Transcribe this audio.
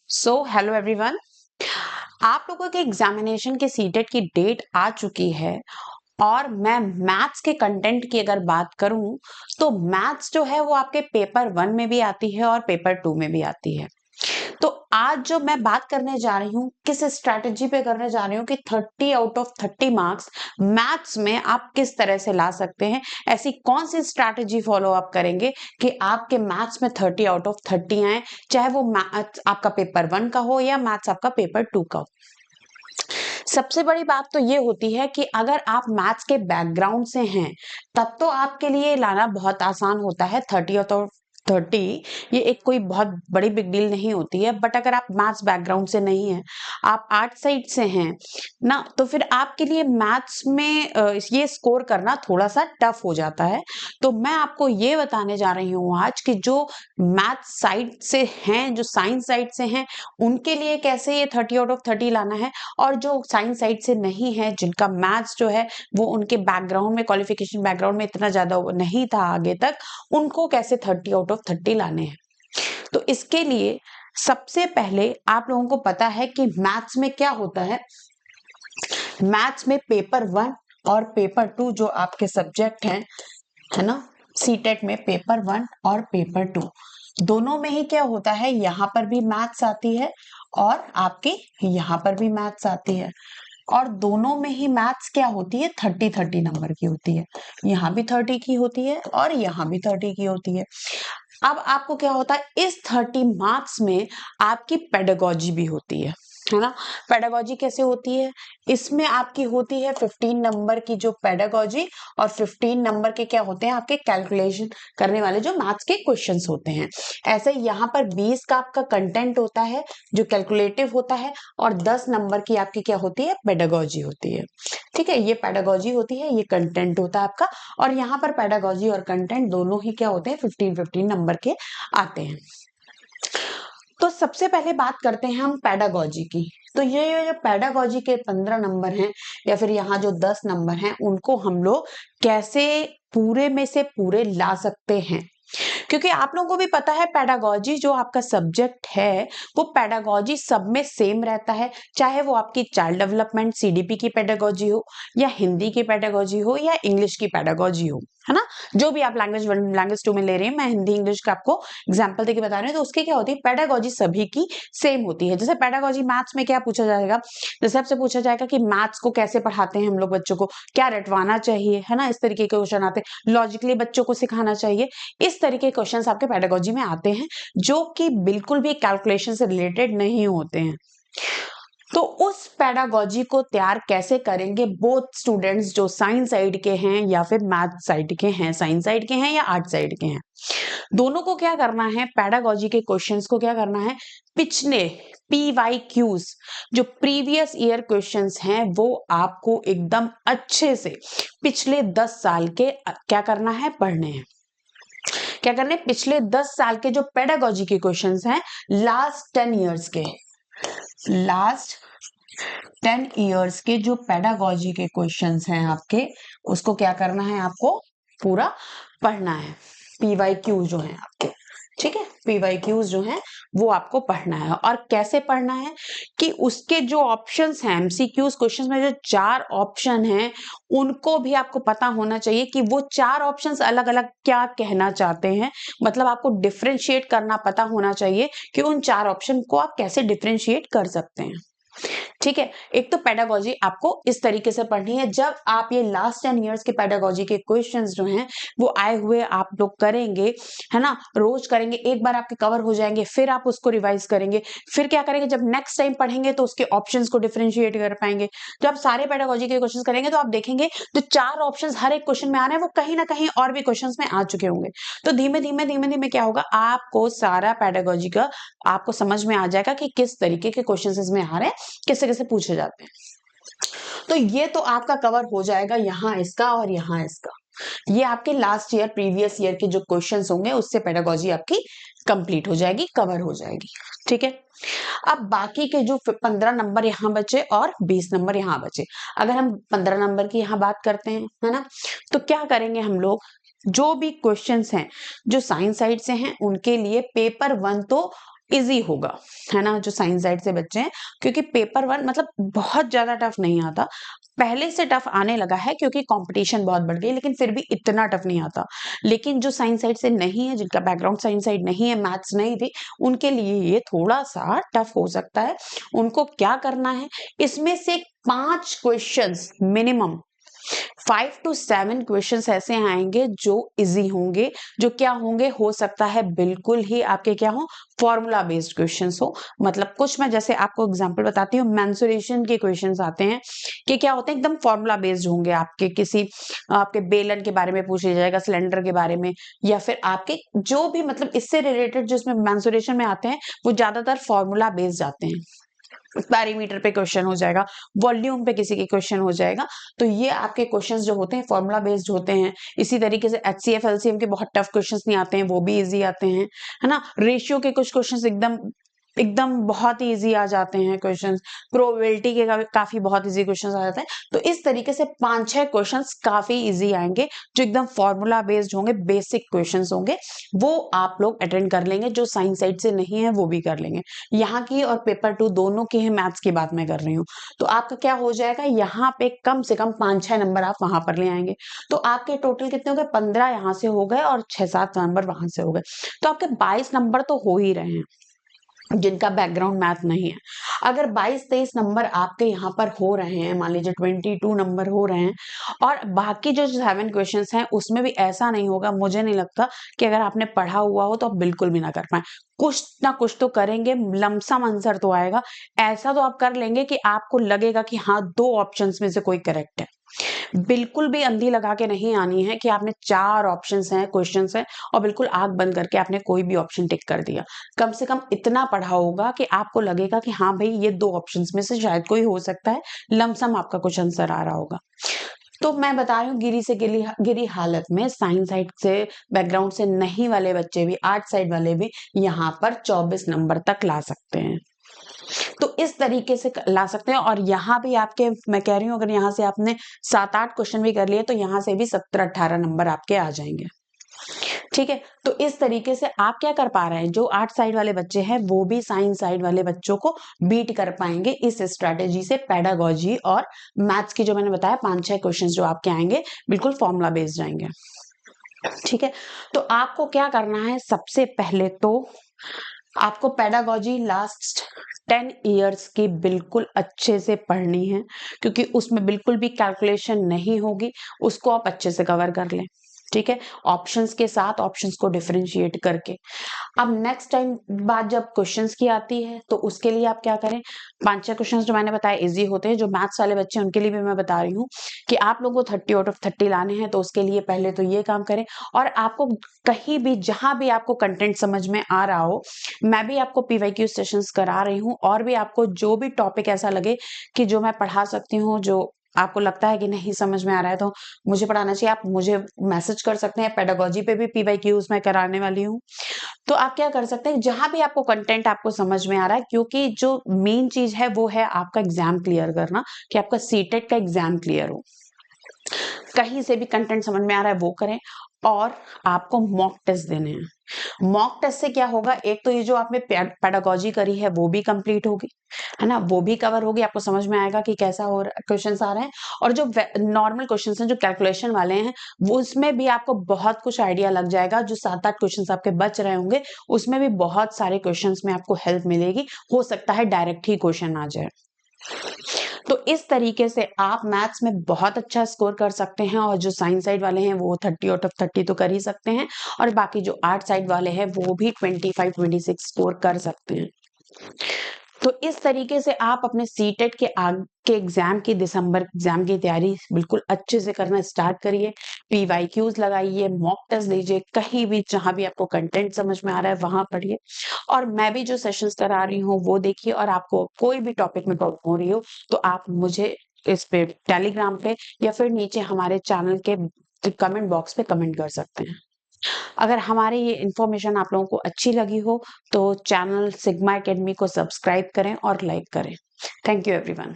Hello everyone. आप लोगों के एग्जामिनेशन के सीटेट की डेट आ चुकी है और मैं मैथ्स के कंटेंट की अगर बात करूं तो मैथ्स जो है वो आपके पेपर 1 में भी आती है और पेपर 2 में भी आती है। तो आज जो मैं बात करने जा रही हूँ किस स्ट्रैटेजी पे करने जा रही हूँ कि 30 आउट ऑफ 30 मार्क्स मैथ्स में आप किस तरह से ला सकते हैं। ऐसी कौन सी स्ट्रैटेजी फॉलो अप करेंगे कि आपके मैथ्स में 30 आउट ऑफ 30 आए, चाहे वो मैथ्स आपका पेपर 1 का हो या मैथ्स आपका पेपर 2 का हो। सबसे बड़ी बात तो ये होती है कि अगर आप मैथ्स के बैकग्राउंड से हैं तब तो आपके लिए लाना बहुत आसान होता है 30 और 30। ये एक कोई बहुत बड़ी बिग डील नहीं होती है। बट अगर आप मैथ्स बैकग्राउंड से नहीं हैं, आप आर्ट साइड से हैं ना, तो फिर आपके लिए मैथ्स में ये स्कोर करना थोड़ा सा टफ हो जाता है। तो मैं आपको ये बताने जा रही हूँ आज कि जो मैथ्स साइड से हैं, जो साइंस साइड से हैं, उनके लिए कैसे ये 30 आउट ऑफ 30 लाना है, और जो साइंस साइड से नहीं है, जिनका मैथ्स जो है वो उनके बैकग्राउंड में, क्वालिफिकेशन बैकग्राउंड में इतना ज्यादा नहीं था आगे तक, उनको कैसे 30 आउट ऑफ 30 लाने हैं। तो इसके लिए सबसे पहले आप लोगों को पता है कि मैथ्स में क्या होता है। मैथ्स में पेपर 1 और पेपर 2 जो आपके सब्जेक्ट हैं, है ना, सीटेट में पेपर 1 और पेपर 2 दोनों में ही क्या होता है, यहाँ पर भी मैथ्स आती है और आपके यहाँ पर भी मैथ्स आती है। और दोनों में ही मैथ्स क्या होती है, 30-30 नंबर की होती है। यहाँ भी 30 की होती है और यहाँ भी 30 की होती है। अब आपको क्या होता है, इस 30 मार्क्स में आपकी पेडागोजी भी होती है ना। पेडागोजी कैसे होती है, इसमें आपकी होती है 15 नंबर की जो पेडागोजी, और 15 नंबर के क्या होते हैं, आपके कैलकुलेशन करने वाले जो मैथ्स के क्वेश्चंस होते हैं। ऐसे यहाँ पर 20 का आपका कंटेंट होता है जो कैलकुलेटिव होता है, और 10 नंबर की आपकी क्या होती है, पेडागोजी होती है। ठीक है, ये पेडागोजी होती है, ये कंटेंट होता है आपका। और यहाँ पर पेडागोजी और कंटेंट दोनों ही क्या होते हैं, 15-15 नंबर के आते हैं। तो सबसे पहले बात करते हैं हम पेडागोजी की। तो ये जो पेडागोजी के 15 नंबर हैं या फिर यहाँ जो 10 नंबर हैं, उनको हम लोग कैसे पूरे में से पूरे ला सकते हैं। क्योंकि आप लोगों को भी पता है पेडागोजी जो आपका सब्जेक्ट है वो पेडागोजी सब में सेम रहता है, चाहे वो आपकी चाइल्ड डेवलपमेंट सीडीपी की पेडागोजी हो, या हिंदी की पेडागोजी हो, या इंग्लिश की पेडागोजी हो, है ना। जो भी आप लैंग्वेज 1 लैंग्वेज 2 में ले रहे हैं, मैं हिंदी इंग्लिश का आपको एग्जाम्पल देके बता रही हूँ, तो उसकी क्या होती है, पेडागोजी सभी की सेम होती है। जैसे पेडागोजी मैथ्स में क्या पूछा जाएगा, जैसे आपसे पूछा जाएगा कि मैथ्स को कैसे पढ़ाते हैं हम लोग बच्चों को, क्या रटवाना चाहिए, है ना, इस तरीके के क्वेश्चन आते हैं, लॉजिकली बच्चों को सिखाना चाहिए, इस तरीके के क्वेश्चंस आपके पेडागोजी में आते हैं जो कि बिल्कुल भी कैलकुलेशन से रिलेटेड नहीं होते हैं। तो उस पेडागोजी को तैयार कैसे करेंगे बोथ स्टूडेंट्स जो साइंस साइड के हैं या फिर मैथ साइड के हैं, साइंस साइड के हैं या आर्ट साइड के हैं, दोनों को क्या करना है, पेडागोजी के क्वेश्चंस को क्या करना है, पिछले PYQs जो प्रीवियस ईयर क्वेश्चंस हैं वो आपको एकदम अच्छे से पिछले 10 साल के क्या करना है, पढ़ने हैं। क्या करने, पिछले 10 साल के जो पेडागोजी के क्वेश्चंस हैं, लास्ट 10 इयर्स के, लास्ट 10 इयर्स के जो पेडागोजी के क्वेश्चंस हैं आपके, उसको क्या करना है, आपको पूरा पढ़ना है। PYQ जो है आपके, ठीक है, PYQs जो हैं वो आपको पढ़ना है। और कैसे पढ़ना है कि उसके जो ऑप्शंस हैं, MCQs क्वेश्चंस में जो 4 ऑप्शन हैं, उनको भी आपको पता होना चाहिए कि वो 4 ऑप्शंस अलग अलग क्या कहना चाहते हैं। मतलब आपको डिफरेंशिएट करना पता होना चाहिए कि उन 4 ऑप्शन को आप कैसे डिफरेंशिएट कर सकते हैं। ठीक है, एक तो पेडागोजी आपको इस तरीके से पढ़नी है। जब आप ये लास्ट 10 इयर्स के पेडागोजी के क्वेश्चंस जो हैं वो आए हुए आप लोग करेंगे, है ना, रोज करेंगे, एक बार आपके कवर हो जाएंगे, फिर आप उसको रिवाइज करेंगे, फिर क्या करेंगे, जब नेक्स्ट टाइम पढ़ेंगे तो उसके ऑप्शंस को डिफरेंशिएट कर पाएंगे। जब आप सारे पेडागोजी के क्वेश्चंस करेंगे तो आप देखेंगे जो 4 ऑप्शंस हर एक क्वेश्चन में आ रहे हैं वो कहीं ना कहीं और भी क्वेश्चंस में आ चुके होंगे। तो धीमे धीमे धीमे धीमे क्या होगा, आपको सारा पेडागोजी का आपको समझ में आ जाएगा कि किस तरीके के क्वेश्चंस इसमें आ रहे हैं, कैसे कैसे पूछे जाते हैं। तो ये तो आपका कवर हो जाएगा, यहाँ इसका और यहाँ इसका। ये आपके लास्ट ईयर प्रीवियस ईयर के जो क्वेश्चंस होंगे उससे पेडागोजी आपकी कंप्लीट हो जाएगी, कवर हो जाएगी। ठीक है, अब बाकी के जो 15 नंबर यहाँ बचे और 20 नंबर यहाँ बचे। अगर हम 15 नंबर की यहाँ बात करते हैं, है ना, तो क्या करेंगे हम लोग, जो भी क्वेश्चंस हैं जो साइंस साइड से हैं उनके लिए पेपर 1 तो इजी होगा, है ना, जो साइंस साइड से बच्चे हैं, क्योंकि पेपर 1 मतलब बहुत ज्यादा टफ नहीं आता, पहले से टफ आने लगा है क्योंकि कंपटीशन बहुत बढ़ गई, लेकिन फिर भी इतना टफ नहीं आता। लेकिन जो साइंस साइड से नहीं है, जिनका बैकग्राउंड साइंस साइड नहीं है, मैथ्स नहीं थी, उनके लिए ये थोड़ा सा टफ हो सकता है। उनको क्या करना है, इसमें से 5 क्वेश्चंस मिनिमम, 5 to 7 क्वेश्चंस ऐसे आएंगे जो इजी होंगे, जो क्या होंगे, हो सकता है बिल्कुल ही आपके क्या हो, फॉर्मूला बेस्ड क्वेश्चंस हो। मतलब कुछ मैं जैसे आपको एग्जांपल बताती हूँ, मेंसुरेशन के क्वेश्चंस आते हैं कि क्या होते हैं, एकदम फॉर्मूला बेस्ड होंगे, आपके किसी आपके बेलन के बारे में पूछा जाएगा, सिलेंडर के बारे में, या फिर आपके जो भी मतलब इससे रिलेटेड जो इसमें मेंसुरेशन में आते हैं, वो ज्यादातर फॉर्मूला बेस्ड आते हैं। पैरीमीटर पे क्वेश्चन हो जाएगा, वॉल्यूम पे किसी के क्वेश्चन हो जाएगा। तो ये आपके क्वेश्चंस जो होते हैं फॉर्मूला बेस्ड होते हैं। इसी तरीके से एचसीएफ एलसीएम के बहुत टफ क्वेश्चंस नहीं आते हैं, वो भी इजी आते हैं, है ना। रेशियो के कुछ क्वेश्चंस एकदम एकदम बहुत ही इजी आ जाते हैं क्वेश्चंस, प्रोबेबिलिटी के काफी बहुत इजी क्वेश्चंस आ जाते हैं। तो इस तरीके से 5-6 क्वेश्चंस काफी इजी आएंगे, जो एकदम फॉर्मूला बेस्ड होंगे, बेसिक क्वेश्चंस होंगे, वो आप लोग अटेंड कर लेंगे। जो साइंस साइड से नहीं है वो भी कर लेंगे। यहाँ की और पेपर 2 दोनों की है, मैथ्स की बात मैं कर रही हूँ। तो आपका क्या हो जाएगा, यहाँ पे कम से कम 5-6 नंबर आप वहां पर ले आएंगे। तो आपके टोटल कितने हो गए, 15 यहाँ से हो गए और 6-7 नंबर वहां से हो गए। तो आपके 22 नंबर तो हो ही रहे हैं जिनका बैकग्राउंड मैथ नहीं है। अगर 22-23 नंबर आपके यहाँ पर हो रहे हैं, मान लीजिए 22 नंबर हो रहे हैं, और बाकी जो 7 क्वेश्चंस हैं उसमें भी ऐसा नहीं होगा, मुझे नहीं लगता कि अगर आपने पढ़ा हुआ हो तो आप बिल्कुल भी ना कर पाए। कुछ ना कुछ तो करेंगे, लमसम आंसर तो आएगा, ऐसा तो आप कर लेंगे कि आपको लगेगा कि हाँ 2 ऑप्शंस में से कोई करेक्ट है। बिल्कुल भी अंधी लगा के नहीं आनी है कि आपने 4 ऑप्शंस हैं, क्वेश्चंस हैं, और बिल्कुल आंख बंद करके आपने कोई भी ऑप्शन टिक कर दिया। कम से कम इतना पढ़ा होगा कि आपको लगेगा कि हाँ भाई ये 2 ऑप्शंस में से शायद कोई हो सकता है, लमसम आपका कुछ आंसर आ रहा होगा। तो मैं बता रही हूँ, गिरी से गिरी हालत में साइंस साइड से बैकग्राउंड से नहीं वाले बच्चे भी, आर्ट साइड वाले भी यहाँ पर 24 नंबर तक ला सकते हैं। तो इस तरीके से ला सकते हैं। और यहाँ भी आपके, मैं कह रही हूँ, अगर यहाँ से आपने 7-8 क्वेश्चन भी कर लिए तो यहाँ से भी 17-18 नंबर आपके आ जाएंगे। ठीक है, तो इस तरीके से आप क्या कर पा रहे हैं, जो आर्ट साइड वाले बच्चे हैं वो भी साइंस साइड वाले बच्चों को बीट कर पाएंगे इस स्ट्रैटेजी से। पेडागोजी और मैथ्स की जो मैंने बताया 5-6 क्वेश्चंस जो आपके आएंगे बिल्कुल फॉर्मूला बेस्ड आएंगे। ठीक है, तो आपको क्या करना है, सबसे पहले तो आपको पेडागोजी लास्ट 10 इयर्स की बिल्कुल अच्छे से पढ़नी है, क्योंकि उसमें बिल्कुल भी कैलकुलेशन नहीं होगी, उसको आप अच्छे से कवर कर लें। ठीक है, ऑप्शंस के साथ, ऑप्शंस को डिफरेंशिएट करके। अब नेक्स्ट टाइम बात जब क्वेश्चंस की आती है तो उसके लिए आप क्या करें, 5-6 क्वेश्चंस जो मैंने बताया इजी होते हैं। जो मैथ्स वाले बच्चे हैं उनके लिए भी मैं बता रही हूँ कि आप लोगों को 30 आउट ऑफ 30 लाने हैं, तो उसके लिए पहले तो ये काम करें। और आपको कहीं भी, जहां भी आपको कंटेंट समझ में आ रहा हो, मैं भी आपको पीवाईक्यू सेशंस करा रही हूँ, और भी आपको जो भी टॉपिक ऐसा लगे कि जो मैं पढ़ा सकती हूँ, जो आपको लगता है कि नहीं समझ में आ रहा है तो मुझे पढ़ाना चाहिए, आप मुझे मैसेज कर सकते हैं। पेडागोजी पे भी पीवाईक्यूज मैं कराने वाली हूँ। तो आप क्या कर सकते हैं, जहां भी आपको कंटेंट आपको समझ में आ रहा है, क्योंकि जो मेन चीज है वो है आपका एग्जाम क्लियर करना, कि आपका सीटेट का एग्जाम क्लियर हो। कहीं से भी कंटेंट समझ में आ रहा है वो करें, और आपको मॉक टेस्ट देने हैं। मॉक टेस्ट से क्या होगा, एक तो ये जो आपने पेडागोजी करी है वो भी कंप्लीट होगी, है ना, वो भी कवर होगी, आपको समझ में आएगा कि कैसा हो रहा, क्वेश्चंस आ रहे हैं। और जो नॉर्मल क्वेश्चंस हैं, जो कैलकुलेशन वाले हैं, वो उसमें भी आपको बहुत कुछ आइडिया लग जाएगा। जो 7-8 क्वेश्चंस आपके बच रहे होंगे उसमें भी बहुत सारे क्वेश्चंस में आपको हेल्प मिलेगी। हो सकता है डायरेक्ट ही क्वेश्चन आ जाए। तो इस तरीके से आप मैथ्स में बहुत अच्छा स्कोर कर सकते हैं, और जो साइंस साइड वाले हैं वो 30 आउट ऑफ 30 तो कर ही सकते हैं, और बाकी जो आर्ट साइड वाले हैं वो भी 25-26 स्कोर कर सकते हैं। तो इस तरीके से आप अपने सीटेट के आगे के एग्जाम की, दिसंबर एग्जाम की तैयारी बिल्कुल अच्छे से करना स्टार्ट करिए। पीवाईक्यूज लगाइए, मॉक टेस्ट दीजिए, कहीं भी जहां भी आपको कंटेंट समझ में आ रहा है वहां पढ़िए। और मैं भी जो सेशंस करा रही हूँ वो देखिए। और आपको कोई भी टॉपिक में प्रॉब्लम हो रही हो तो आप मुझे इस पे टेलीग्राम पे या फिर नीचे हमारे चैनल के कमेंट बॉक्स पे कमेंट कर सकते हैं। अगर हमारी ये इन्फॉर्मेशन आप लोगों को अच्छी लगी हो तो चैनल सिग्मा एकेडमी को सब्सक्राइब करें और लाइक करें। Thank you everyone.